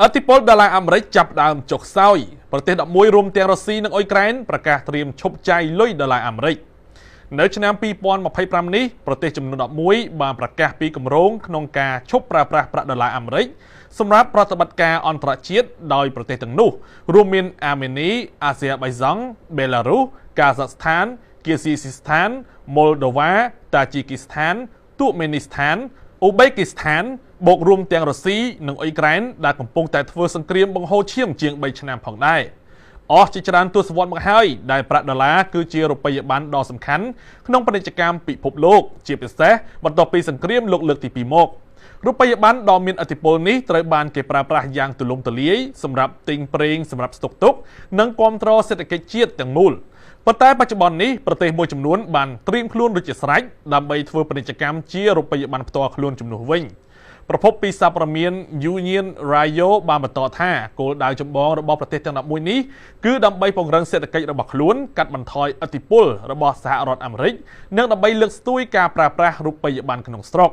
ឥទ្ធិពលដុល្លារអាមេរិកចាប់ដើមចុះខ្សោយប្រទេស11រួមទាំងរុស្ស៊ីនិងអ៊ុយក្រែនប្រកាសត្រៀមឈប់ចាយលុយដុល្លារអាមេរិកនៅឆ្នាំ2025នេះប្រទេសចំនួន11បានប្រកាសពីគម្រោងក្នុងការឈប់ប្រើប្រាស់ប្រាក់ដុល្លារអាមេរិកសម្រាប់ប្រតិបត្តិការអន្តរជាតិដោយប្រទេសទាំងនោះរួមមានអាមេនី អាស៊ែបៃសង់ បេឡារុស កាហ្សាក់ស្ថាន គីស៊ីស៊ីស្ថាន ម៉ុលដូវ៉ា តាជីគីស្ថាន ទូមេនីស្ថាន អ៊ូបេគីស្ថានបូករួមទាំងរុស្ស៊ីនិងអ៊ុយក្រែនដែលកំពុងតែធ្វើសង្គ្រាមបង្ហូរឈាមជាង3ឆ្នាំផងដែរអស់ជាច្រើនទសវត្សរ៍មកហើយដែលប្រាក់ដុល្លារគឺជារូបិយប័ណ្ណដ៏សំខាន់ក្នុងពាណិជ្ជកម្មពិភពលោកជាពិសេសបន្ទាប់ពីសង្គ្រាមលោកលើកទី2មករូបិយប័ណ្ណដ៏មានឥទ្ធិពលនេះត្រូវបានគេប្រើប្រាស់យ៉ាងទូលំទូលាយសម្រាប់ទិញប្រេងសម្រាប់ស្តុកទុកនិងគាំទ្រសេដ្ឋកិច្ចជាតិទាំងមូលប៉ុន្តែបច្ចុប្បន្ននេះប្រទេសមួយចំនួនបានត្រៀមខ្លួនរួចជាស្រេចដើម្បីធ្វើពាណិជ្ជកម្មជារូបិយប័ណ្ណផ្ទាល់ខ្លួនជំនួសវិញប្រភពពីសារព័ត៌មាន Union Radio បានបន្តថាគោលដៅចម្បងរបស់ប្រទេសទាំង11នេះគឺដើម្បីពង្រឹងសេដ្ឋកិច្ចរបស់ខ្លួនកាត់បន្ថយឥទ្ធិពលរបស់សហរដ្ឋអាមេរិកនិងដើម្បីលើកស្ទួយការប្រើប្រាស់រូបិយប័ណ្ណក្នុងស្រុក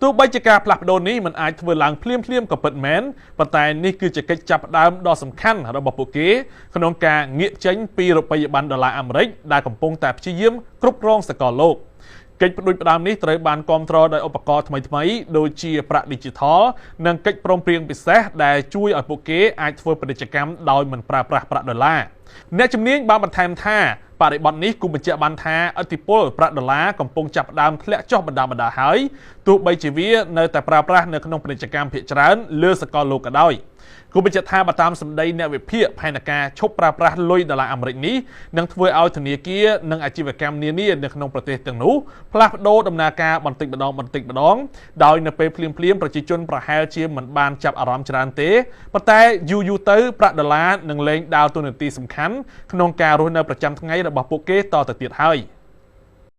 ទោះបីជាការផ្លាស់ប្ដូរនេះមិនអាចធ្វើឡើងភ្លាមៗក៏ពិតមែនប៉ុន្តែនេះគឺជាកិច្ចចាប់ផ្ដើមដ៏សំខាន់របស់ពួកគេក្នុងការងាកចេញពីរូបិយប័ណ្ណដុល្លារអាមេរិកដែលកំពុងតែព្យាយាមគ្រប់គ្រងសកលលោកកិច្ចផ្ដួចផ្ដើមនេះត្រូវបានគាំទ្រដោយឧបករណ៍ថ្មីៗដូចជាប្រាក់ឌីជីថលនិងកិច្ចព្រមព្រៀងពិសេសដែលជួយឲ្យពួកគេអាចធ្វើពាណិជ្ជកម្មដោយមិនប្រើប្រាស់ប្រាក់ដុល្លារអ្នកជំនាញបានបន្ថែមថាបរិបទនេះគូបញ្ជាក់បានថាឥទ្ធិពលប្រាក់ដុល្លារកំពុងចាប់ផ្ដើមធ្លាក់ចុះបណ្ដាហើយទោះបីជាវានៅតែប្រើប្រាស់នៅក្នុងពាណិជ្ជកម្មភាគច្រើនលើសកលលោកក៏ដោយគូបញ្ជាក់ថាបើតាមសម្ដីអ្នកវិភាគផែនការឈប់ប្រើប្រាស់លុយដុល្លារអាមេរិកនេះនឹងធ្វើឲ្យធនាគារនិងអាជីវកម្មនានានៅក្នុងប្រទេសទាំងនោះផ្លាស់ប្ដូរដំណើរការបន្តិចម្ដងដោយនៅពេលភ្លាមប្រជាជនប្រហែលជាមិនបានចាប់អារម្មណ៍ច្រើនទេប៉ុន្តែយូរទៅប្រាក់ដុល្លារនឹងលែងដើរតួនាទីសំខាន់ក្នុងការរស់នៅប្រចាំថ្ងៃរបស់ពួកគេតទៅទៀតហើយ